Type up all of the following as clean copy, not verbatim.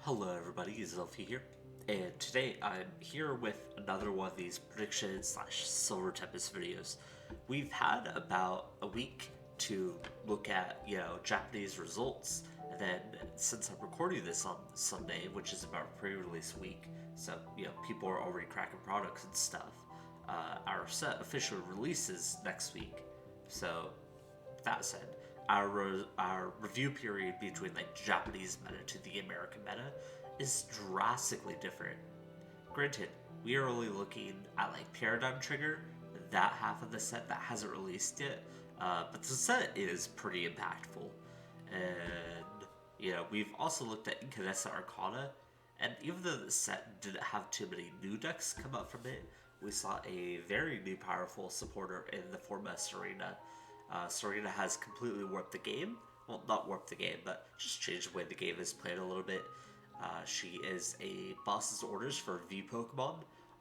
Hello everybody, Zelfie here, and today I'm here with another one of these prediction slash Silver Tempest videos. We've had about a week to look at, Japanese results, and then since I'm recording this on Sunday, which is about pre-release week, so, people are already cracking products and stuff, our set officially releases next week, so that said, our review period between like Japanese meta to the American meta is drastically different. Granted, we are only looking at like Paradigm Trigger, that half of the set that hasn't released yet, but the set is pretty impactful. And we've also looked at Incandescent Arcana, and even though the set didn't have too many new decks come up from it, we saw a very new powerful supporter in the form of Serena. Serena has completely warped the game. Well, not warped the game, but just changed the way the game is played a little bit. She is a boss's orders for V Pokemon,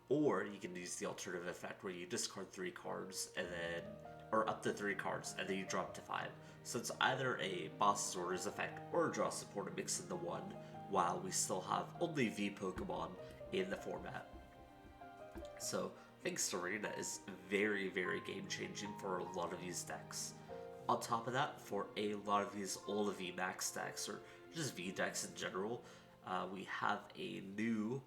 or you can use the alternative effect where you discard 3 cards and then, or up to 3 cards, and then you drop to 5. So it's either a boss's orders effect or a draw support mixed into one, while we still have only V Pokemon in the format. So I think Serena is very, very game changing for a lot of these decks. On top of that, for a lot of these old VMAX decks, or just V decks in general, we have a new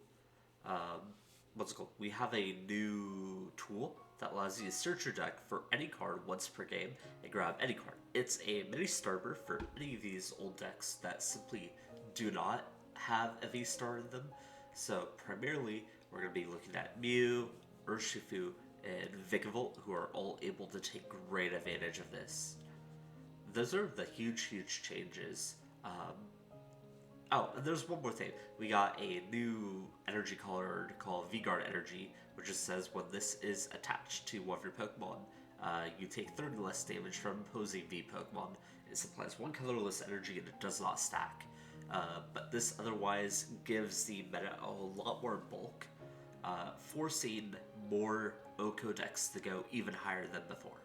we have a new tool that allows you to search your deck for any card once per game and grab any card. It's a mini starter for any of these old decks that simply do not have a V star in them. So primarily, we're going to be looking at Mew, Urshifu, and Vikavolt, who are all able to take great advantage of this. Those are the huge changes. Oh, and there's one more thing. We got a new energy card called V-Guard Energy, which just says when this is attached to one of your Pokemon, you take 30 less damage from opposing V Pokemon. It supplies 1 colorless energy and it does not stack. But this otherwise gives the meta a lot more bulk, forcing more Oko decks to go even higher than before.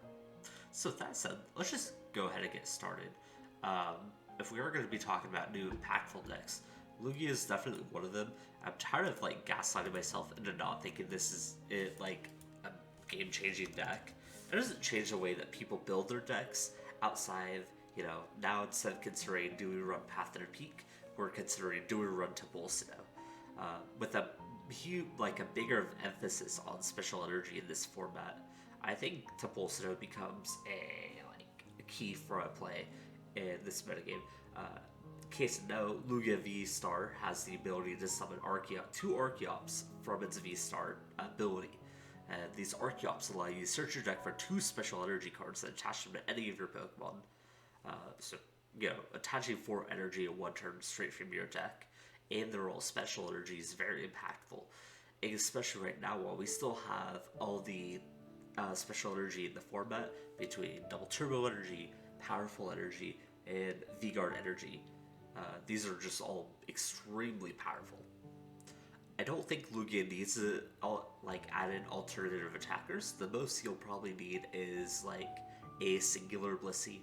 So with that said, let's just go ahead and get started. If we are going to be talking about new impactful decks, Lugia is definitely one of them. I'm tired of like gaslighting myself into not thinking this is like a game-changing deck. It doesn't change the way that people build their decks outside. Now instead of considering do we run Path to the Peak, we're considering do we run Temple Sinnoh, with a huge, like a bigger emphasis on special energy in this format. I think Temple Sinnoh becomes a key front play in this metagame. Case in note, Lugia V-Star has the ability to summon 2 Archeops from its V-Star ability. And these Archeops allow you to search your deck for 2 special energy cards and attach them to any of your Pokemon. Attaching 4 energy in one turn straight from your deck, and they're all special energy is very impactful. And especially right now, while we still have all the special energy in the format between Double Turbo Energy, Powerful Energy, and V-Guard Energy. These are just all extremely powerful. I don't think Lugia needs to add in alternative attackers. The most you'll probably need is like a singular Blissey.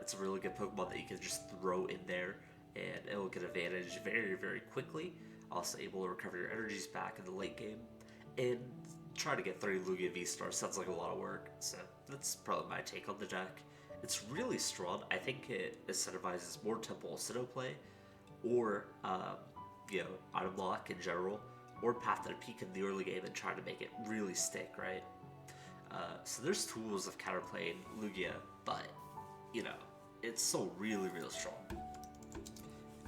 It's a really good Pokemon that you can just throw in there and it'll get advantage very, very quickly. Also able to recover your energies back in the late game. And trying to get 30 Lugia V-Stars sounds like a lot of work, so that's probably my take on the deck. It's really strong. I think it incentivizes more Temple Sinnoh play, or, Item Lock in general, or Path to the Peak in the early game and trying to make it really stick, right? So there's tools of counterplaying Lugia, but, it's still really, really strong.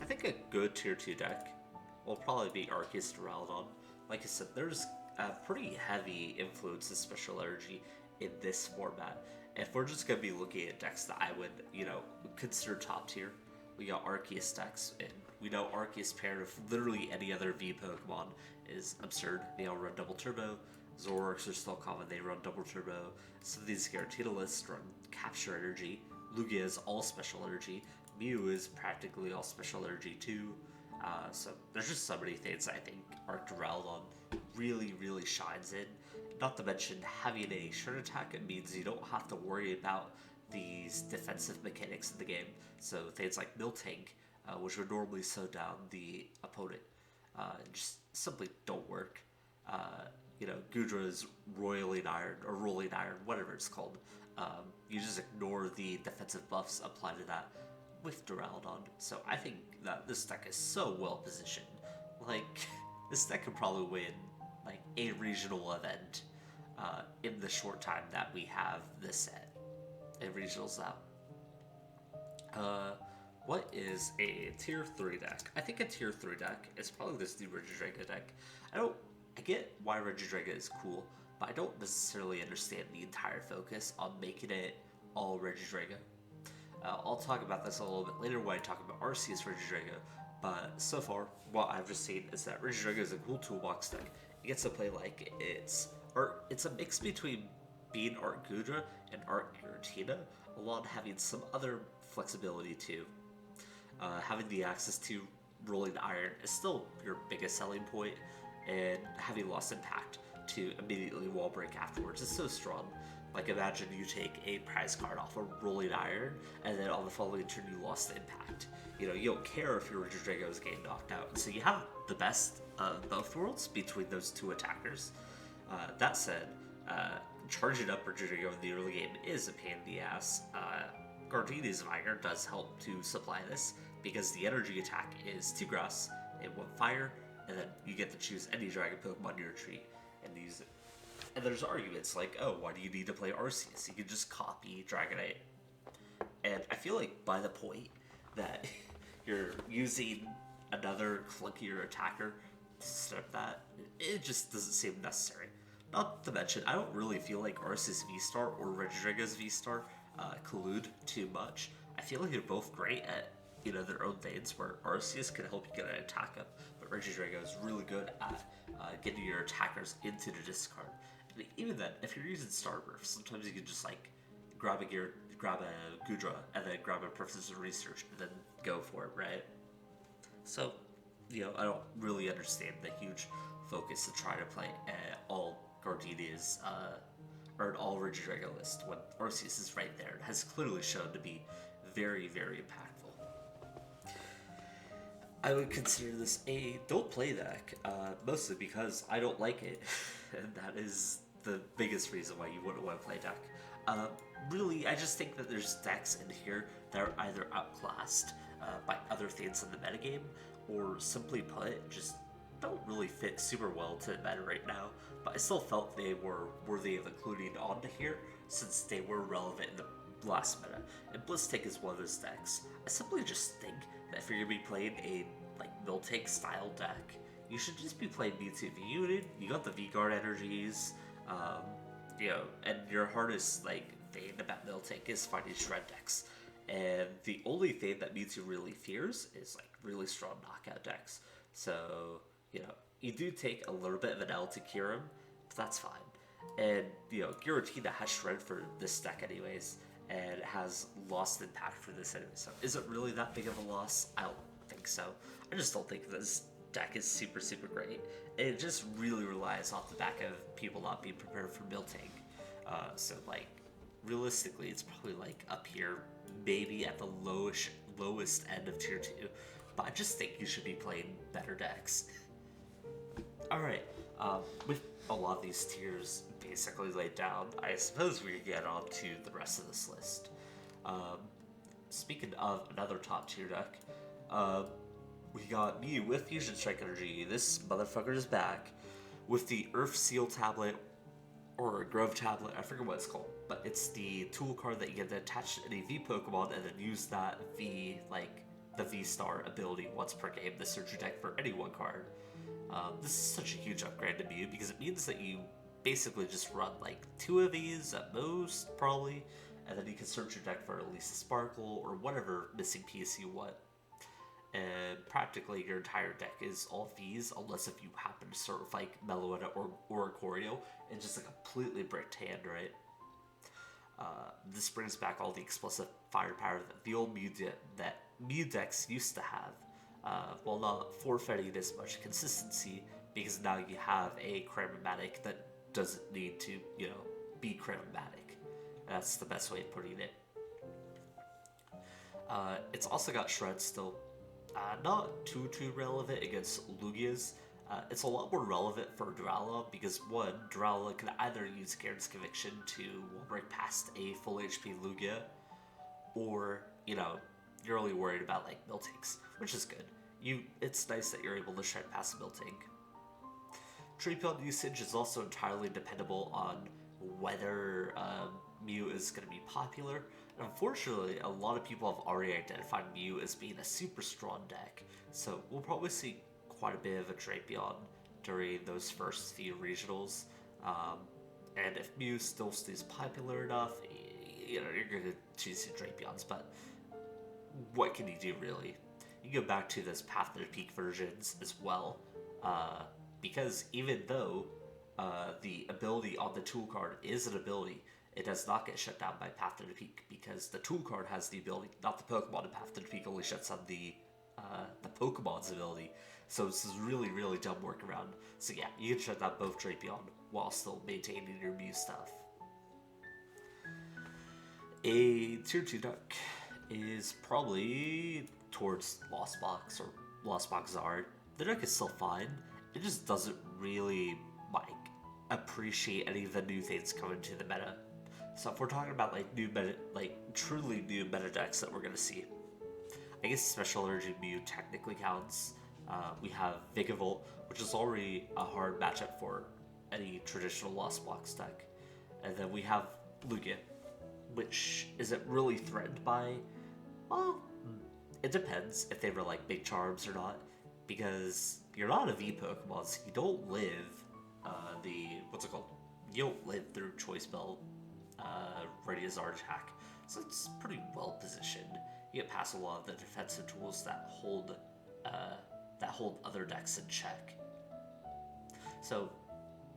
I think a good tier 2 deck will probably be Arceus Duraludon. Like I said, there's a pretty heavy influence of special energy in this format. If we're just going to be looking at decks that I would, consider top tier, we got Arceus decks, and we know Arceus paired with literally any other V Pokemon is absurd. They all run Double Turbo. Zoroarks are still common, they run Double Turbo. Some of these Gyarados run Capture Energy. Lugia is all special energy. Mew is practically all special energy too. So there's just so many things I think Duraludon really, really shines in. Not to mention, having a short attack, it means you don't have to worry about these defensive mechanics in the game. So things like Miltank, which would normally slow down the opponent, just simply don't work. Gudra's Roiling Iron, or Rolling Iron, whatever it's called. You just ignore the defensive buffs applied to that with Duraludon. So I think that this deck is so well positioned. Like, this deck could probably win like a regional event in the short time that we have this set. And regionals out. What is a tier 3 deck? I think a tier 3 deck is probably this new Regidraga deck. I get why Regidraga is cool, but I don't necessarily understand the entire focus on making it all Regidraga. I'll talk about this a little bit later when I talk about Arceus Regidraga, but so far, what I've just seen is that Regidraga is a cool toolbox deck. It gets to play like it's a mix between being Art Gudra and Art Giratina, along having some other flexibility too. Having the access to Rolling Iron is still your biggest selling point, and having Lost Impact to immediately wall break afterwards is so strong. Like, imagine you take a prize card off a Rolling Iron, and then on the following turn you lost Impact. You don't care if your Regidrago is getting knocked out. So you have the best of both worlds between those two attackers. That said, charging up Regidrago in the early game is a pain in the ass. Gardenia's Vigor does help to supply this, because the energy attack is 2 grass and 1 fire, and then you get to choose any Dragon Pokemon in your tree and use it. And there's arguments like, oh, why do you need to play Arceus? You can just copy Dragonite. And I feel like by the point that you're using another clunkier attacker instead of that, it just doesn't seem necessary. Not to mention, I don't really feel like Arceus V-Star or Regidraga's V-Star collude too much. I feel like they're both great at their own things, where Arceus can help you get an attack up, but Regidrago is really good at getting your attackers into the discard. And even then, if you're using Starburst, sometimes you can just like grab a Gudra and then grab a Precision Research and then go for it, right? So, I don't really understand the huge focus to try to play all Gardenia's or an all Regidrago list when Arceus is right there and has clearly shown to be very, very impactful. I would consider this a don't play deck, mostly because I don't like it, and that is the biggest reason why you wouldn't want to play deck. Really, I just think that there's decks in here that are either outclassed by other things in the metagame, or simply put, just don't really fit super well to the meta right now, but I still felt they were worthy of including onto here, since they were relevant in the last meta, and Blitztank is one of those decks. I simply just think that if you're going to be playing a Miltank style deck, you should just be playing Mewtwo V Unit. You got the V-Guard energies, and your hardest thing about Miltank is finding shred decks. And the only thing that Mewtwo really fears is really strong knockout decks. So, you do take a little bit of an L to cure him, but that's fine. And, Giratina has shred for this deck anyways, and has lost impact for this anyway. So is it really that big of a loss? I don't think so. I just don't think this deck is super, super great. It just really relies off the back of people not being prepared for Miltank. So realistically, it's probably up here, maybe at the lowest end of tier 2. But I just think you should be playing better decks. Alright, with a lot of these tiers basically laid down, I suppose we could get on to the rest of this list. Speaking of another top tier deck, we got Mew with Fusion Strike Energy. This motherfucker is back with the Earth Seal Tablet, or Grove Tablet, I forget what it's called, but it's the tool card that you get to attach to any V Pokemon and then use that V, the V-Star ability once per game to search your deck for any one card. This is such a huge upgrade to Mew because it means that you basically just run 2 of these at most, probably, and then you can search your deck for at least a Sparkle or whatever missing piece you want. And practically your entire deck is all V's, unless if you happen to sort of Meloetta or Oricorio and just a completely bricked hand, right? This brings back all the explosive firepower that the old Mew decks used to have, while not forfeiting as much consistency, because now you have a Cramomatic that doesn't need to, be Cramomatic. That's the best way of putting it. It's also got Shred still, Not too relevant against Lugias. It's a lot more relevant for Durala because one, Durala can either use Gairen's Conviction to break past a full HP Lugia, or you're only worried about like Miltanks, which is good. It's nice that you're able to shred past Miltank. Treepion usage is also entirely dependable on whether Mew is going to be popular. And unfortunately, a lot of people have already identified Mew as being a super strong deck, so we'll probably see quite a bit of a Drapion during those first few regionals. And if Mew still stays popular enough, you're going to choose your Drapions, but what can you do really? You go back to those Path to the Peak versions as well, because even though the ability on the tool card is an ability, it does not get shut down by Path to the Peak, because the tool card has the ability, not the Pokemon, and Path to the Peak only shuts down the Pokemon's ability. So this is really dumb workaround. So yeah, you can shut down both Drapion while still maintaining your Mew stuff. A tier 2 deck is probably towards Lost Box or Lost Box Zard. The deck is still fine. It just doesn't really appreciate any of the new things coming to the meta. So if we're talking about new meta, truly new meta decks that we're gonna see, I guess Special Energy Mew technically counts. We have Vigavolt, which is already a hard matchup for any traditional Lost Box deck, and then we have Lugia, which isn't really threatened by. Well, it depends if they were big charms or not, because you're not a V Pokemon, so you don't live you don't live through Choice Belt, Radiazard attack, so it's pretty well positioned. You get past a lot of the defensive tools that hold other decks in check. So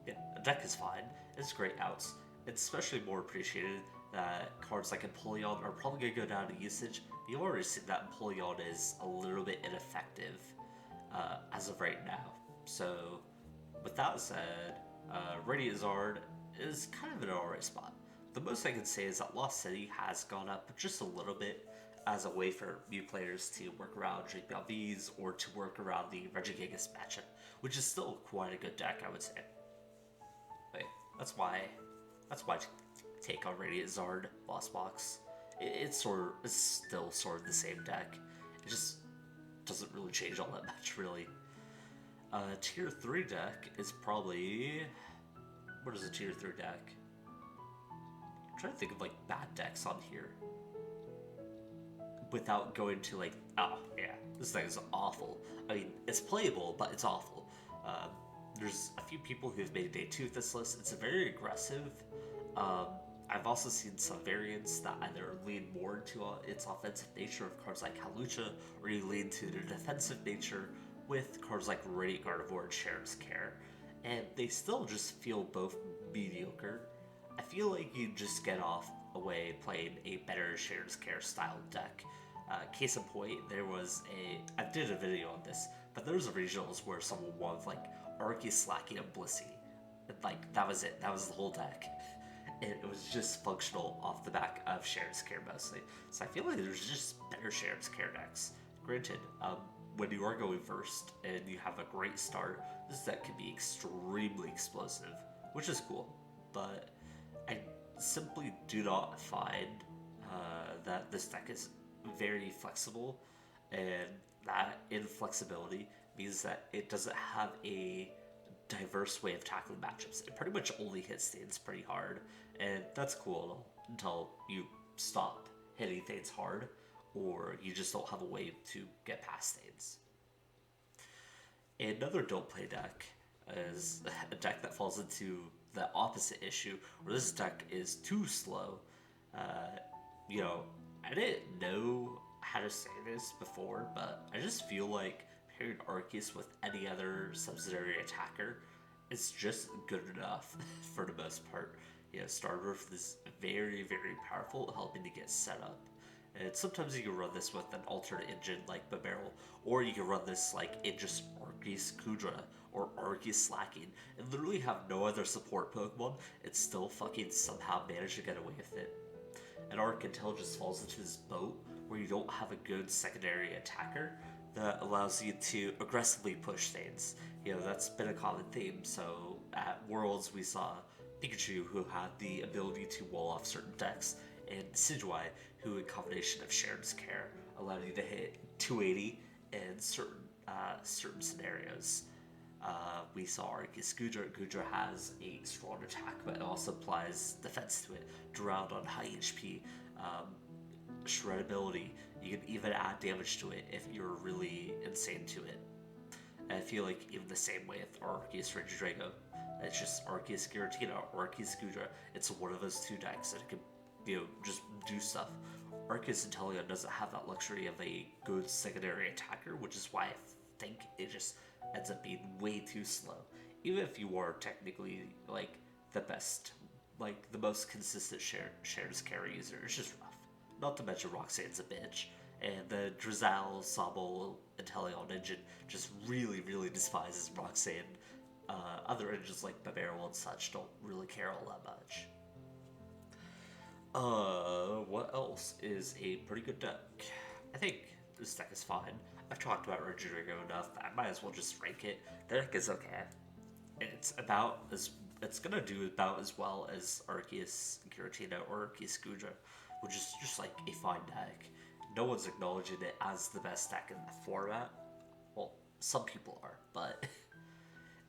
yeah, the deck is fine. It's great outs. It's especially more appreciated that cards like Empoleon are probably going to go down in usage. You've already seen that Empoleon is a little bit ineffective as of right now. So with that said, Radiazard is kind of in an alright spot. The most I can say is that Lost City has gone up just a little bit as a way for Mew players to work around Drapion Vs or to work around the Regigigas matchup, which is still quite a good deck, I would say. But that's why take on Radiazard Lost Box. It's still sort of the same deck. It just doesn't really change all that much, really. Tier 3 deck is probably... What is a Tier 3 deck? I'm trying to think of bad decks on here without going to oh yeah, this deck is awful. I mean, it's playable, but it's awful. There's a few people who've made day 2 of this list. It's very aggressive. I've also seen some variants that either lean more into its offensive nature of cards like Halucha, or you lean to their defensive nature with cards like Radiant Gardevoir and Sheriff's Care. And they still just feel both mediocre. I feel like you just get off away playing a better Sheriff's Care style deck. Case in point, I did a video on this, but there was a regionals where someone won with Arceus, Slacky, and Blissey. And that was it. That was the whole deck. And it was just functional off the back of Sheriff's Care mostly. So I feel like there's just better Sheriff's Care decks. Granted, when you are going first and you have a great start, this deck can be extremely explosive, which is cool. But I simply do not find that this deck is very flexible, and that inflexibility means that it doesn't have a diverse way of tackling matchups. It pretty much only hits things pretty hard, and that's cool until you stop hitting things hard, or you just don't have a way to get past things. Another don't play deck is a deck that falls into the opposite issue, where this deck is too slow. I didn't know how to say this before, but I just feel like pairing Arceus with any other subsidiary attacker is just good enough for the most part. Stardrift is very powerful, helping to get set up. And sometimes you can run this with an alternate engine like Babarrel, or you can run this in just Arceus Kudra or Arceus Slacking, and literally have no other support Pokemon, and still fucking somehow manage to get away with it. And Arc Intel just falls into this boat where you don't have a good secondary attacker that allows you to aggressively push things. That's been a common theme. So at Worlds, we saw Pikachu, who had the ability to wall off certain decks, and Sidgewai, who, in combination of Sharon's Care, allowed you to hit 280 in certain scenarios. We saw Arceus Gudra. Gudra has a strong attack, but it also applies defense to it. Drowned on high HP, shreddability. You can even add damage to it if you're really insane to it. And I feel like even the same way with Arceus Regidrago. It's just Arceus Giratina or Arceus Gudra. It's one of those two decks that can, just do stuff. Arceus Inteleon doesn't have that luxury of a good secondary attacker, which is why I think it just ends up being way too slow. Even if you are technically like the best, like the most consistent shares carry user, it's just rough. Not to mention Roxanne's a bitch, and the Drizzle, Sobble, Inteleon engine just really, really despises Roxanne. Other engines like Babarrel and such don't really care all that much. What else is a pretty good deck? I think this deck is fine. I've talked about Regidrago enough. I might as well just rank it. The deck is okay. It's gonna do about as well as Arceus Giratina or Arceus Gudra, which is just like a fine deck. No one's acknowledging it as the best deck in the format. Well, some people are, but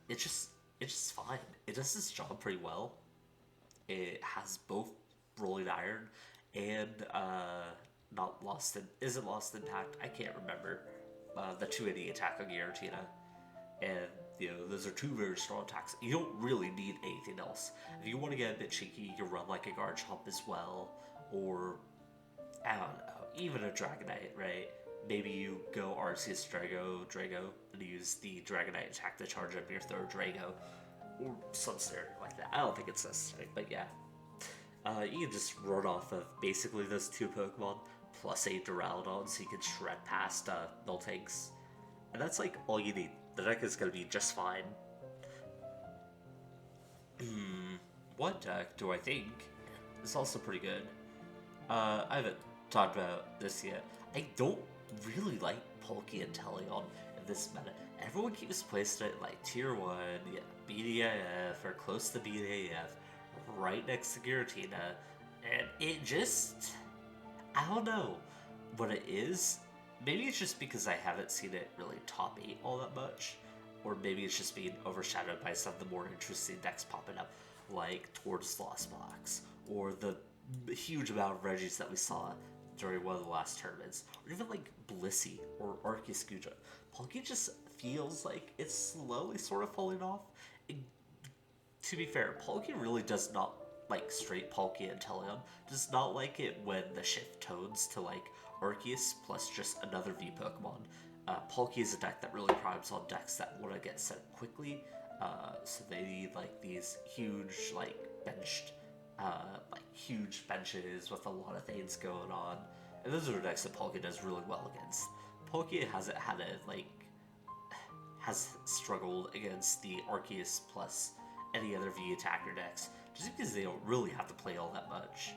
it's just fine. It does its job pretty well. It has both Rolling Iron and is it Lost Impact? I can't remember. The 280 attack on Giratina. And, those are two very strong attacks. You don't really need anything else. If you want to get a bit cheeky, you can run like a Garchomp as well. Or, I don't know, even a Dragonite, right? Maybe you go Arceus Drago, and use the Dragonite attack to charge up your third Drago. Or some scenario like that. I don't think it's necessary, but yeah. You can just run off of basically those two Pokemon, plus a Duraludon, so you can shred past Miltanks. And that's like all you need. The deck is going to be just fine. What deck do I think is also pretty good? I haven't talked about this yet. I don't really like Palkia Inteleon in this meta. Everyone keeps placing it like tier 1, yeah, BDIF, or close to BDIF, right next to Giratina, and it just, I don't know what it is. Maybe it's just because I haven't seen it really top 8 all that much, or maybe it's just being overshadowed by some of the more interesting decks popping up, like Tortoise Lost Box, or the huge amount of Regis that we saw during one of the last tournaments, or even like Blissey or Arceus Gudra. Palkia just feels like it's slowly sort of falling off. To be fair, Palkia really does not like straight Palkia Inteleon. Does not like it when the shift tones to like Arceus plus just another V Pokemon. Palkia is a deck that really primes on decks that want to get set quickly. So they need like these huge huge benches with a lot of things going on. And those are decks that Palkia does really well against. Palkia has struggled against the Arceus plus any other V attacker decks, just because they don't really have to play all that much.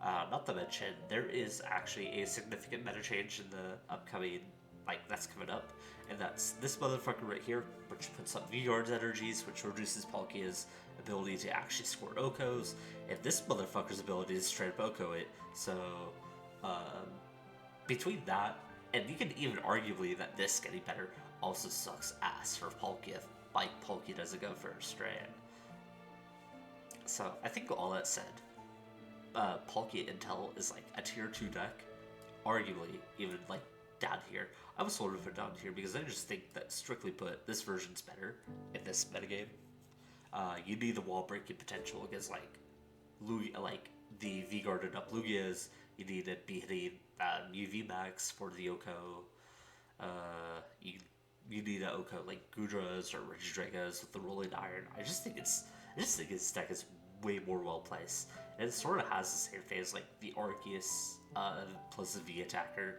Not to mention, there is actually a significant meta change in the upcoming, that's coming up, and that's this motherfucker right here, which puts up V-Guard's energies, which reduces Palkia's ability to actually score Okos, and this motherfucker's ability to straight up Oko it. So, between that, and you can even arguably that this getting better also sucks ass for Palkia, Palkia doesn't go for a Strand. So, I think all that said, Palkia Intel is like a tier 2 deck, arguably even like down here. I was sort of for down here because I just think that, strictly put, this version's better in this metagame. You need the wall breaking potential against the V-guarded up Lugias. You need to be hitting UV max for the Oko. You need an Oko like Gudras or Regidragas with the Rolling Iron. I just think this deck is way more well placed. And it sort of has the same thing as like the Arceus plus the V attacker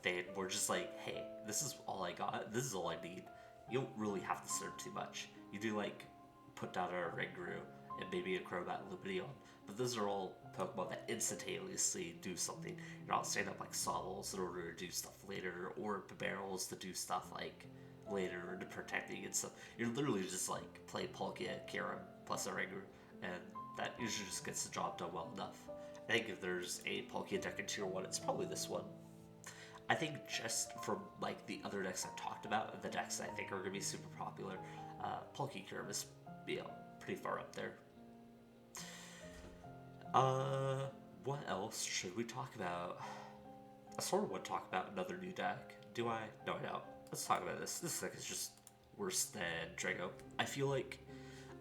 thing. We're just like, hey, this is all I got. This is all I need. You don't really have to serve too much. You do like put down a Ringuru and maybe a Crobat Lumineon. But those are all Pokemon that instantaneously do something. You're not setting up like Sommels in order to do stuff later, or Barrels to do stuff like later to protecting and stuff. You're literally just like playing Palkia, Kieran, plus a Ringer, and that usually just gets the job done well enough. I think if there's a Palkia deck in Tier 1, it's probably this one. I think just from like the other decks I've talked about, and the decks that I think are going to be super popular, Palkia Kieran is, pretty far up there. What else should we talk about? I sort of want to talk about another new deck. Do I? No, I don't. Let's talk about this. This deck is just worse than Drago. I feel like,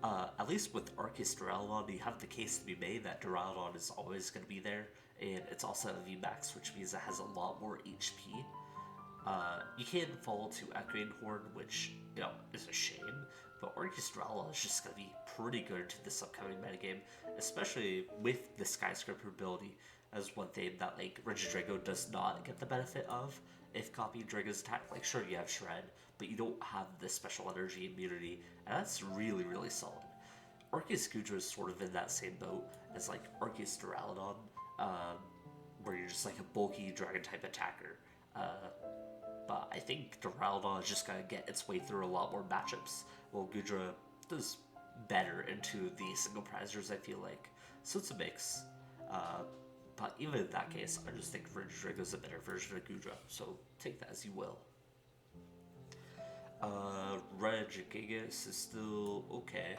at least with Arceus Duraludon, you have the case to be made that Duraludon is always going to be there, and it's also a VMAX, which means it has a lot more HP. You can fall to Echoing Horn, which, is a shame, but Arceus Duraludon is just going to be pretty good to this upcoming metagame, especially with the Skyscraper ability as one thing that, like, Regidrago does not get the benefit of. If copying Drago's attack, like, sure, you have Shred, but you don't have this special energy immunity, and that's really, really solid. Arceus Goodra is sort of in that same boat as, like, Arceus Duraludon, where you're just, like, a bulky Dragon-type attacker. But I think Duraludon is just going to get its way through a lot more matchups, while Goodra does better into the single prizers, I feel like. So it's a mix. But even in that case, I just think Regidrago is a better version of Goodra, so take that as you will. Regigigas is still okay.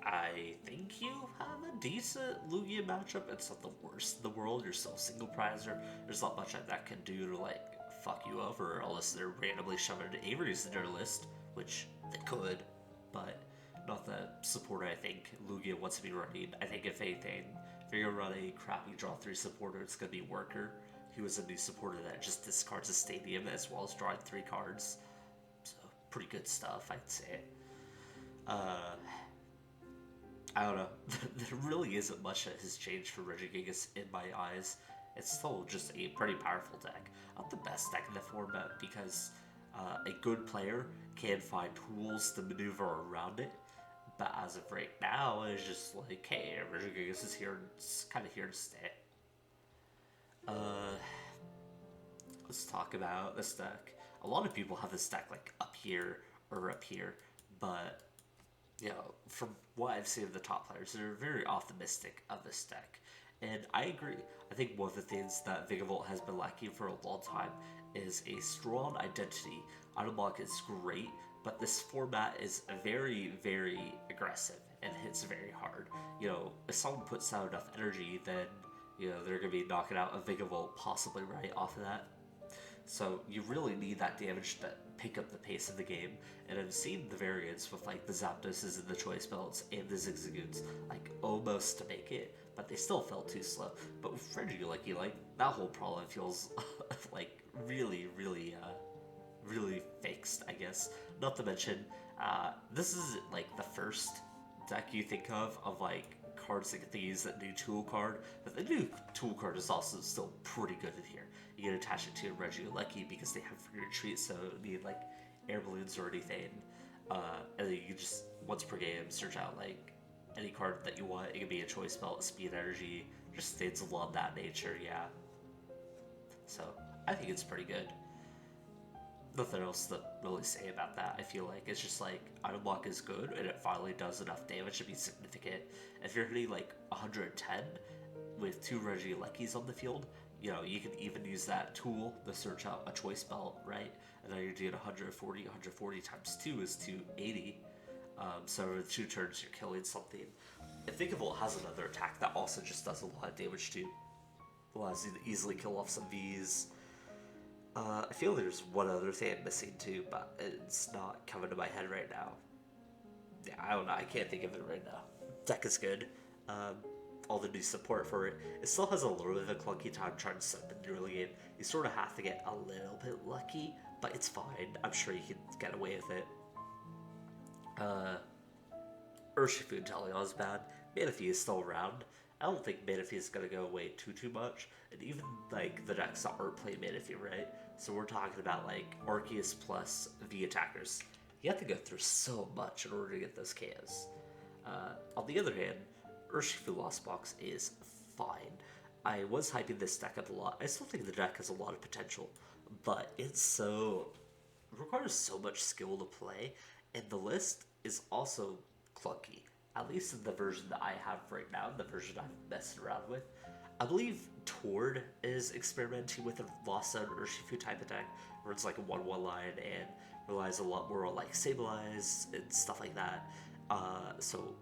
I think you have a decent Lugia matchup. It's not the worst in the world. You're still a single prizer. There's not much that can do to, like, fuck you over, unless they're randomly shoving Avery's in their list, which they could, but not the supporter I think Lugia wants to be running. I think if anything, if you're gonna run a crappy draw 3 supporter, it's gonna be Worker, who is a new supporter that just discards a stadium as well as drawing 3 cards. So pretty good stuff, I'd say. I don't know. There really isn't much that has changed for Regigigas in my eyes. It's still just a pretty powerful deck. Not the best deck in the format because a good player can find tools to maneuver around it. But as of right now, it's just like, hey, Regigigas is here, it's kind of here to stay. Let's talk about this deck. A lot of people have this deck like up here or up here, but from what I've seen of the top players, they're very optimistic of this deck. And I agree. I think one of the things that Vigavolt has been lacking for a long time is a strong identity. Automlock is great, but this format is very, very aggressive and hits very hard. If someone puts out enough energy, then, they're going to be knocking out a Vigavolt possibly right off of that. So you really need that damage to pick up the pace of the game, and I've seen the variants with like the Zapdoses and the Choice Belts and the Zigzagoons like almost to make it, but they still felt too slow. But with Regilucky, like that whole problem feels like really, really, really fixed, I guess. Not to mention, this is like the first deck you think of like cards that get to use that new tool card, but the new tool card is also still pretty good in here. You can attach it to Regilucky because they have free retreat, so you don't need like air balloons or anything. And then you can just, once per game, search out like any card that you want. It could be a Choice Belt, Speed Energy, just things along that nature, yeah. So, I think it's pretty good. Nothing else to really say about that. I feel like it's just like Item Block is good and it finally does enough damage to be significant. If you're hitting like 110 with 2 Regiluckys on the field, you can even use that tool to search out a Choice Belt, right? And then you're doing 140 times 2 is 280. So in 2 turns you're killing something. And Vigavolt has another attack that also just does a lot of damage too. Allows you to easily kill off some Vs. I feel there's one other thing I'm missing too, but it's not coming to my head right now. Yeah, I don't know, I can't think of it right now. Deck is good. All the new support for it. It still has a little bit of a clunky time trying to set up in the early game. You sort of have to get a little bit lucky, but it's fine. I'm sure you can get away with it. Urshifu and Teleon is bad. Manaphy is still around. I don't think Manaphy is going to go away too much. And even, like, the decks that aren't playing Manaphy, right? So we're talking about, like, Arceus plus V attackers. You have to go through so much in order to get those KOs. On the other hand, Urshifu Lost Box is fine. I was hyping this deck up a lot. I still think the deck has a lot of potential, but it requires so much skill to play, and the list is also clunky. At least in the version that I have right now, the version I'm messing around with. I believe Tord is experimenting with a Lost Zone Urshifu type of deck, where it's like a 1-1 line and relies a lot more on like Stabilize and stuff like that. So,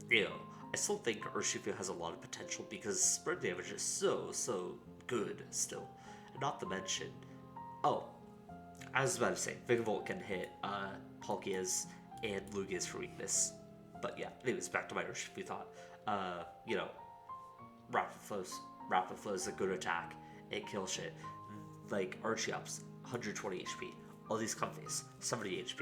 you know, I still think Urshifu has a lot of potential because spread damage is so good still. And not to mention, oh, I was about to say, Vigavolt can hit Palkias and Lugias for weakness. But yeah, anyways, back to my Urshifu thought. You know, Rapid Flows. Rapid Flow is a good attack. It kills shit. Like Archeops, 120 HP. All these Comfies, 70 HP.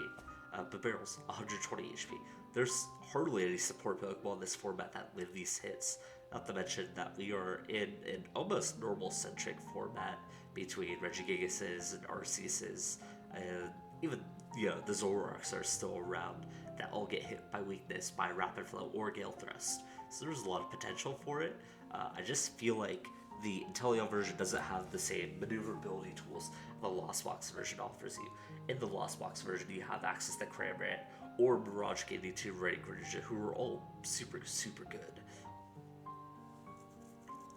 But Barrels, 120 HP. There's hardly any support Pokemon in this format that live these hits. Not to mention that we are in an almost normal-centric format between Regigigases and Arceuses, and even, you know, the Zoroarks are still around that all get hit by weakness, by Rapid Flow, or Gale Thrust. So there's a lot of potential for it. I just feel like the Inteleon version doesn't have the same maneuverability tools the Lost Box version offers you. In the Lost Box version, you have access to Cramorant or Mirage Candy to Ready Greninja, who are all super good.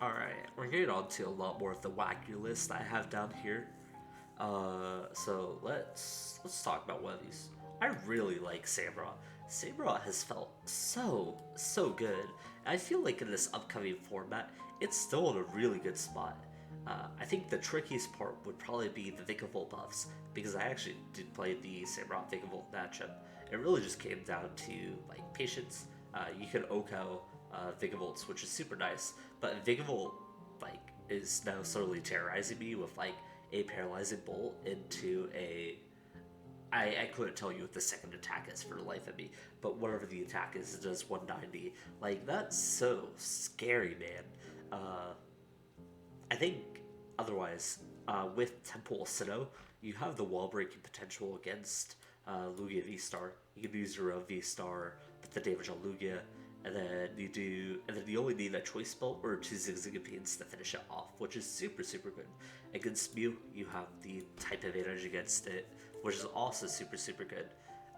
Alright, we're getting on to a lot more of the wackier list I have down here. So let's talk about one of these. I really like Samurott. Samurott has felt so good. And I feel like in this upcoming format, it's still in a really good spot. I think the trickiest part would probably be the Vigavolt buffs, because I actually did play the Samurott Vigavolt matchup. It really just came down to like patience. You can Oko Vigavolts, which is super nice, but Vigavolt like is now slowly terrorizing me with like a paralyzing bolt into a I couldn't tell you what the second attack is for the life of me, but whatever the attack is, it does 190. Like, that's so scary, man. I think, otherwise, with Temple Sinnoh, you have the wall-breaking potential against Lugia V-Star. You can use your own V-Star, put the damage on Lugia, and then you only need a Choice Belt or 2 Zigzagoons to finish it off, which is super good. Against Mew, you have the type advantage against it, which is also super good.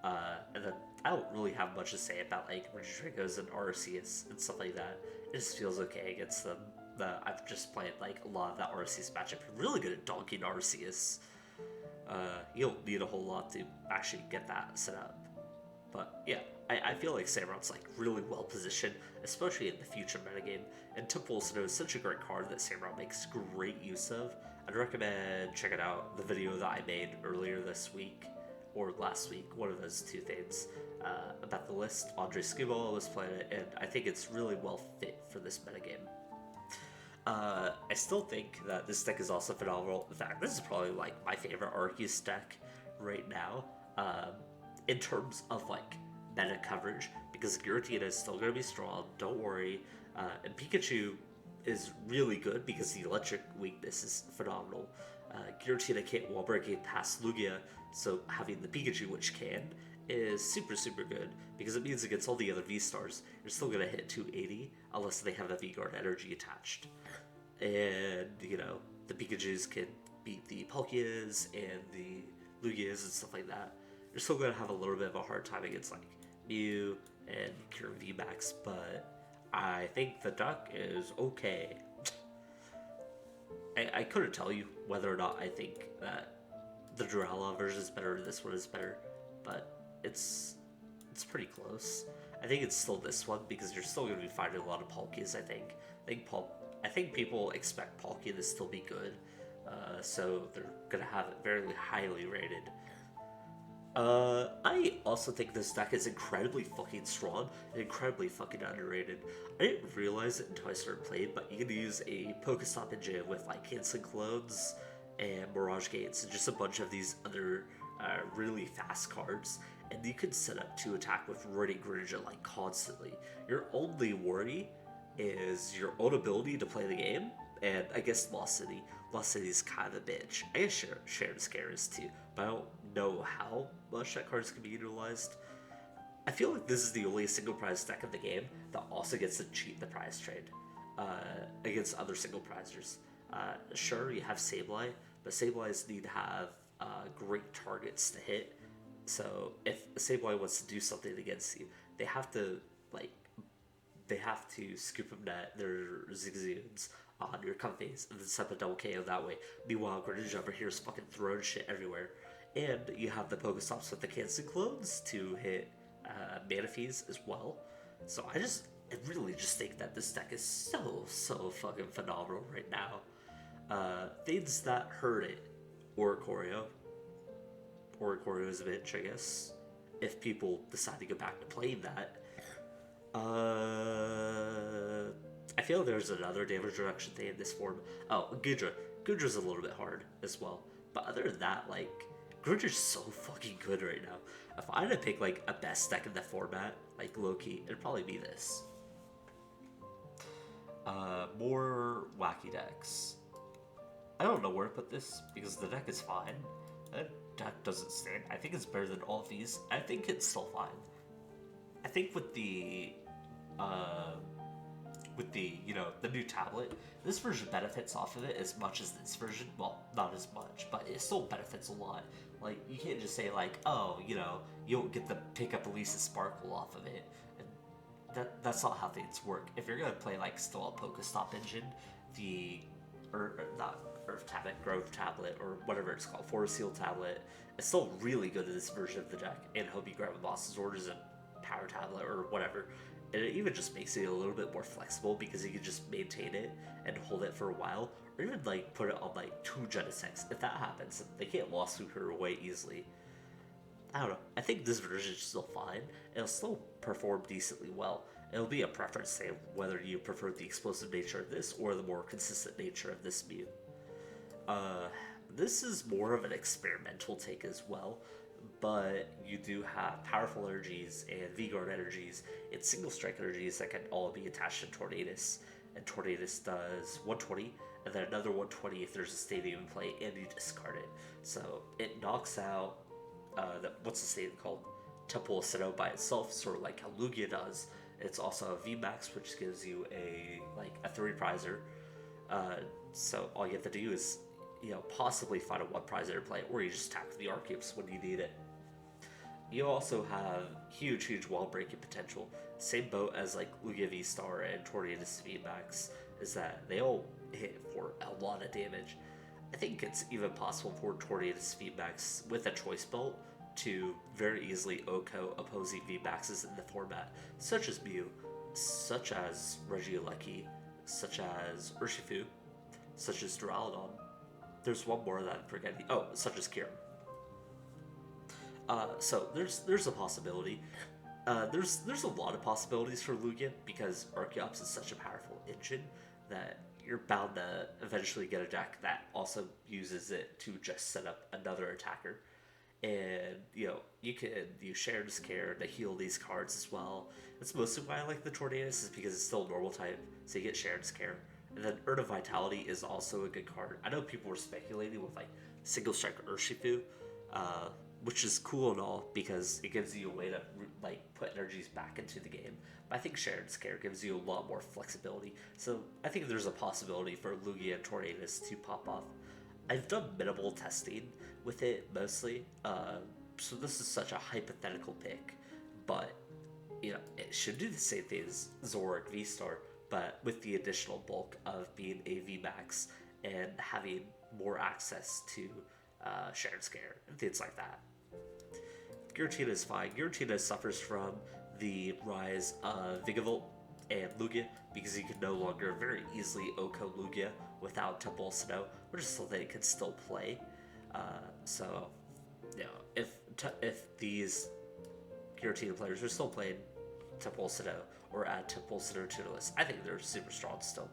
And then I don't really have much to say about like Regitrigos and Arceus and stuff like that. It just feels okay against them. I've just played like a lot of that Arceus matchup. You're really good at donking Arceus. You don't need a whole lot to actually get that set up. But yeah, I feel like Samurott's like really well positioned, especially in the future metagame. And Temple Sinnoh is such a great card that Samurott makes great use of. I'd recommend checking out the video that I made earlier this week, or last week, one of those two things, about the list. Andre Skubal was playing it, and I think it's really well fit for this metagame. I still think that this deck is also phenomenal. In fact, this is probably like my favorite Arceus deck right now, in terms of like meta coverage, because Giratina is still going to be strong, don't worry, and Pikachu is really good because the electric weakness is phenomenal. Giratina can't wall break it past Lugia, so having the Pikachu, which can, is super good, because it means against all the other V-Stars, you're still going to hit 280, unless they have a V-Guard energy attached. And, you know, the Pikachus can beat the Palkias and the Lugias and stuff like that. You're still going to have a little bit of a hard time against, like, Mew and Kieran VMAX, but I think the deck is okay. I couldn't tell you whether or not I think that the Durala version is better or this one is better, but it's pretty close. I think it's still this one because you're still going to be finding a lot of Palkias, I think. I think people expect Palkia to still be good, so they're going to have it very highly rated. I also think this deck is incredibly fucking strong and incredibly fucking underrated. I didn't realize it until I started playing, but you can use a Pokestop engine with like Canceling Clones and Mirage Gates and just a bunch of these other really fast cards, and you can set up to attack with Ready Greninja like constantly. Your only worry is your own ability to play the game, and I guess Lost City. Lost City is kind of a bitch. I guess Sharon Scare is too, but I don't know how much that card is going to be utilized. I feel like this is the only single prize deck in the game that also gets to cheat the prize trade against other single prizers. Sure, you have Sableye, but Sableyes need to have great targets to hit. So if Sableye wants to do something against you, they have to like they have to scoop them net their Zigzagoons on your Comfeys and then set the double KO that way. Meanwhile, Greninja over here is fucking throwing shit everywhere. And you have the Pokestops with the Cancer Clones to hit Manaphy's as well. So I really just think that this deck is so fucking phenomenal right now. Things that hurt it, Oricorio. Oricorio is a bitch, I guess. If people decide to go back to playing that. I feel there's another damage reduction thing in this form. Oh, Goodra. Goodra's a little bit hard as well. But other than that, like, Goodra's so fucking good right now. If I had to pick, like, a best deck in the format, like, low-key, it'd probably be this. More wacky decks. I don't know where to put this, because the deck is fine. That deck doesn't stand. I think it's better than all of these. I think it's still fine. I think with the you know, the new tablet, this version benefits off of it as much as this version. Well, not as much, but it still benefits a lot. Like, you can't just say like, oh, you know, you'll get the pick up Elise's Sparkle off of it. And that's not how things work. If you're gonna play like still a Pokestop engine, not Earth Tablet, Growth Tablet, or whatever it's called, Forest Seal Tablet, it's still really good in this version of the deck. And hope you grab Boss's Orders and Power Tablet or whatever. And it even just makes it a little bit more flexible because you can just maintain it and hold it for a while, or even like put it on like 2 Genesects. If that happens, they can't lawsuit her away easily. I don't know. I think this version is still fine. It'll still perform decently well. It'll be a preference thing whether you prefer the explosive nature of this or the more consistent nature of this Mew. This is more of an experimental take as well. But you do have powerful energies and V-Guard energies and single strike energies that can all be attached to Tornadus. And Tornadus does 120, and then another 120 if there's a stadium play, and you discard it. So it knocks out, what's the stadium called? Temple of Sinnoh by itself, sort of like how Lugia does. It's also a VMAX, which gives you a 3 prizer. So all you have to do is, you know, possibly find a 1 prizer to play, or you just attack the Arceus when you need it. You also have huge wall breaking potential. Same boat as like Lugia V-Star and Tornadus VMAX is that they all hit for a lot of damage. I think it's even possible for Tornadus VMAX with a choice belt to very easily OHKO opposing VMAXs in the format, such as Mew, such as Regieleki, such as Urshifu, such as Duraludon. There's one more that I'm forgetting. Oh, such as Kieran. So there's a possibility. There's a lot of possibilities for Lugia because Archeops is such a powerful engine that you're bound to eventually get a deck that also uses it to just set up another attacker. And, you know, you can use Sharon's Care to heal these cards as well. That's mostly why I like the Tornadus, is because it's still normal type, so you get Sharon's Care. And then Urn of Vitality is also a good card. I know people were speculating with like Single Strike Urshifu, which is cool and all because it gives you a way to like put energies back into the game. But I think Sharon's Care gives you a lot more flexibility. So I think there's a possibility for Lugia and Tornadus to pop off. I've done minimal testing with it mostly, so this is such a hypothetical pick. But you know, it should do the same thing as Zoroark V-Star, but with the additional bulk of being a VMAX and having more access to Sharon's Care and things like that. Giratina is fine. Giratina suffers from the rise of Vigavolt and Lugia because you can no longer very easily OHKO Lugia without Temple of Sinnoh, which is something it can still play. So, you know, if these Giratina players are still playing Temple of Sinnoh or add Temple of Sinnoh to the list, I think they're super strong still.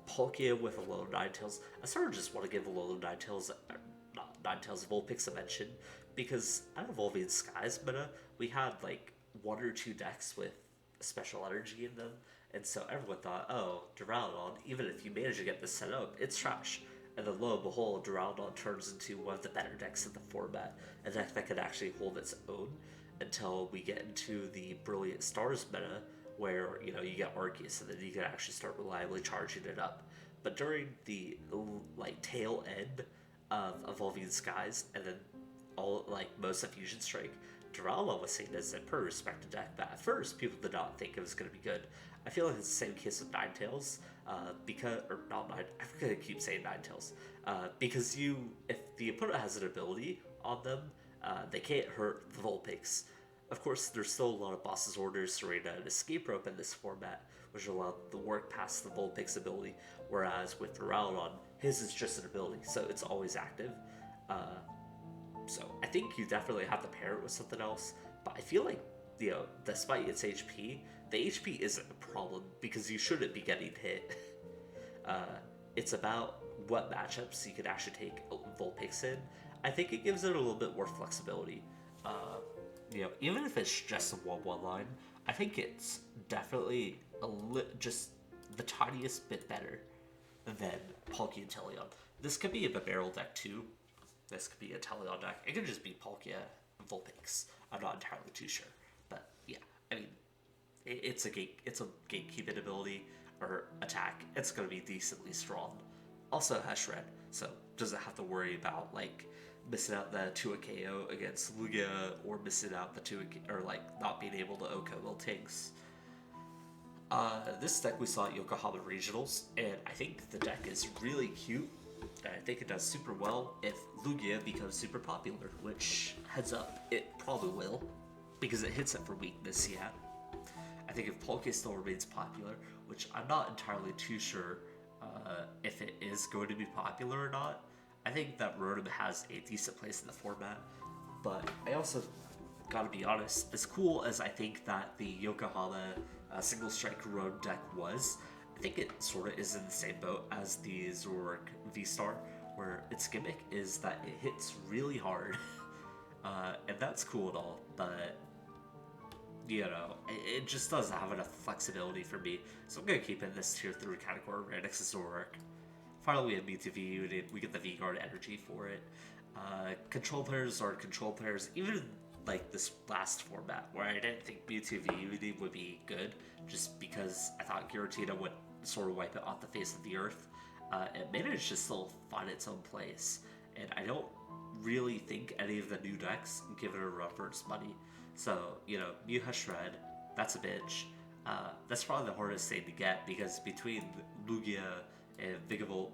Palkia with Alolan Ninetales. I sort of just want to give Alolan Ninetales, not Ninetales, Vulpix a mention because out of Evolving Skies meta, we had like 1 or 2 decks with special energy in them, and so everyone thought, oh, Duraludon, even if you manage to get this set up, it's trash. And then lo and behold, Duraludon turns into one of the better decks in the format, a deck that can actually hold its own. until we get into the Brilliant Stars meta, where you get Arceus, and then you can actually start reliably charging it up. But during the like tail end of Evolving Skies, and then all like most of Fusion Strike, Duraludon was seen as a pretty respected deck, but at first people did not think it was going to be good. I feel like it's the same case with Ninetales, because or not Nine. I'm gonna keep saying Ninetales, because if the opponent has an ability on them, they can't hurt the Vulpix. Of course, there's still a lot of Boss's Orders, Serena, and Escape Rope in this format, which allow the work past the Vulpix ability, whereas with Duraludon, his is just an ability, so it's always active. So I think you definitely have to pair it with something else, but I feel like, despite its HP, the HP isn't a problem because you shouldn't be getting hit. It's about what matchups you can actually take Vulpix in. I think it gives it a little bit more flexibility. Even if it's just a 1-1 line, I think it's definitely just the tiniest bit better than Palkia and Teleon. This could be a barrel deck too. This could be a Teleon deck. It could just be Palkia and Vulpix. I'm not entirely too sure. But yeah, I mean, it's a gatekeeping ability or attack. It's going to be decently strong. Also has Shred, so doesn't have to worry about like missing out the 2 KO against Lugia or missing out the 2 or like not being able to OHKO Miltanks. This deck we saw at Yokohama Regionals, and I think the deck is really cute. And I think it does super well if Lugia becomes super popular, which, heads up, it probably will, because it hits it for weakness, yeah. I think if Palkia still remains popular, which I'm not entirely too sure if it is going to be popular or not, I think that Rotom has a decent place in the format, but I also gotta be honest, as cool as I think that the Yokohama single strike Rotom deck was, I think it sort of is in the same boat as the Zoroark V-Star, where its gimmick is that it hits really hard, and that's cool and all, but it just doesn't have enough flexibility for me, so I'm gonna keep in this tier 3 category right next to Zoroark. Finally, we have Mewtwo V, we get the V-Guard energy for it. Control players are control players, even like this last format, where I didn't think Mewtwo V would be good, just because I thought Giratina would sort of wipe it off the face of the earth. It managed to still find its own place, and I don't really think any of the new decks give it a run for its money. So, Mew has Shred, that's a bitch. That's probably the hardest thing to get, because between Lugia and Vigavolt,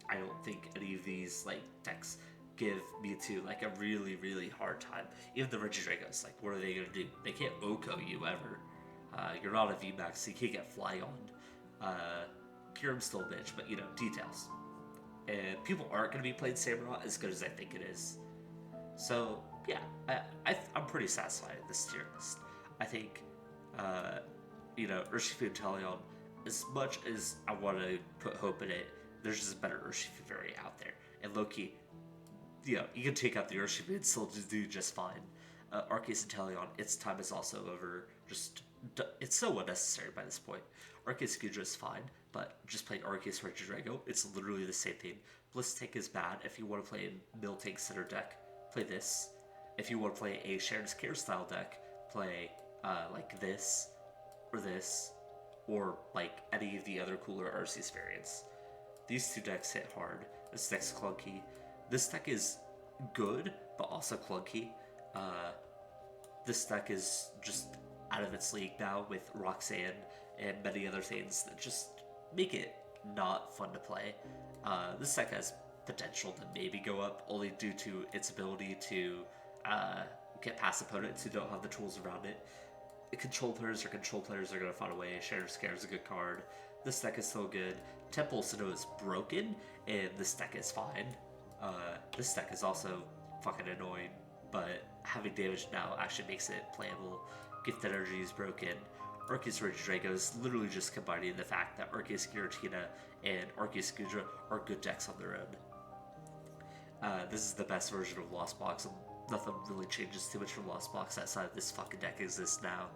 I don't think any of these decks give Mewtwo a really, really hard time. Even the Regidragos, what are they gonna do? They can't OHKO you ever. You're not a VMAX, so you can't get Fly on. Kyurem's still a bitch, but details. And people aren't gonna be playing Samurott as good as I think it is. So yeah, I'm pretty satisfied with this tier list. I think Urshifu and Teleon, as much as I want to put hope in it, there's just a better Urshifu variant out there. And Loki, you can take out the Urshifu and still do just fine. Arceus and Teleon, its time is also over. It's so unnecessary by this point. Arceus Gudra is fine, but just playing Arceus Regidrago, it's literally the same thing. Blitztank is bad. If you want to play a Miltank center deck, play this. If you want to play a Sharon's Care style deck, play this, or any of the other cooler Arceus variants. These two decks hit hard. This deck's clunky. This deck is good, but also clunky. This deck is just out of its league now with Roxanne and many other things that just make it not fun to play. This deck has potential to maybe go up, only due to its ability to get past opponents who don't have the tools around it. Control players are going to find a way. Shatter Scare is a good card. This deck is still good. Temple Sinnoh is broken, and this deck is fine. This deck is also fucking annoying, but having damage now actually makes it playable. Gift Energy is broken. Arceus Regidrago is literally just combining the fact that Arceus Giratina and Arceus Gudra are good decks on their own. This is the best version of Lost Box, and nothing really changes too much from Lost Box outside of this fucking deck exists now.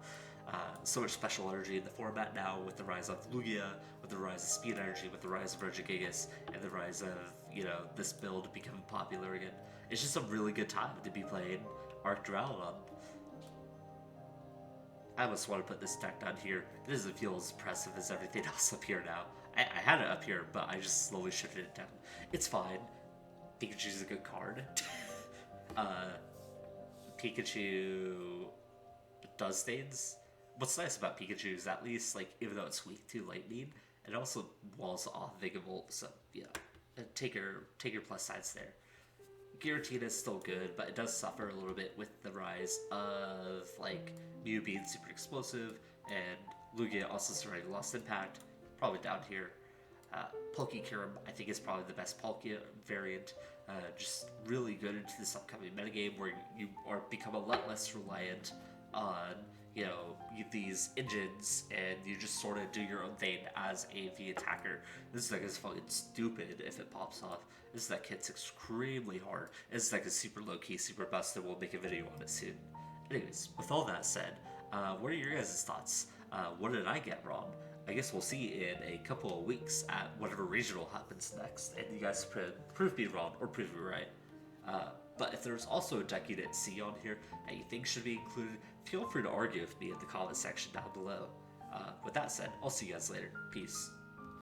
So much special energy in the format now, with the rise of Lugia, with the rise of Speed Energy, with the rise of Regigigas, and the rise of, this build becoming popular again. It's just a really good time to be playing Arc Duraludon. I almost want to put this deck down here. It doesn't feel as impressive as everything else up here now. I had it up here, but I just slowly shifted it down. It's fine. Pikachu's a good card. uh, Pikachu does things. What's nice about Pikachu is at least, like, even though it's weak to lightning, it also walls off Vigavolt, so, yeah. Take your plus sides there. Giratina is still good, but it does suffer a little bit with the rise of, like, Mew being super explosive, and Lugia also starting Lost Impact, probably down here. Pokekirim, I think, is probably the best Palkia variant. Just really good into this upcoming metagame where you are become a lot less reliant on, you know, these engines, and you just sort of do your own thing as a V attacker. This deck is fucking stupid if it pops off. This deck hits extremely hard. This deck is super low-key, super busted. We'll make a video on it soon. Anyways, with all that said, what are your guys' thoughts? What did I get wrong? I guess we'll see in a couple of weeks at whatever regional happens next, and you guys prove me wrong or prove me right. But if there's also a deck you didn't see on here that you think should be included, feel free to argue with me in the comment section down below. With that said, I'll see you guys later. Peace.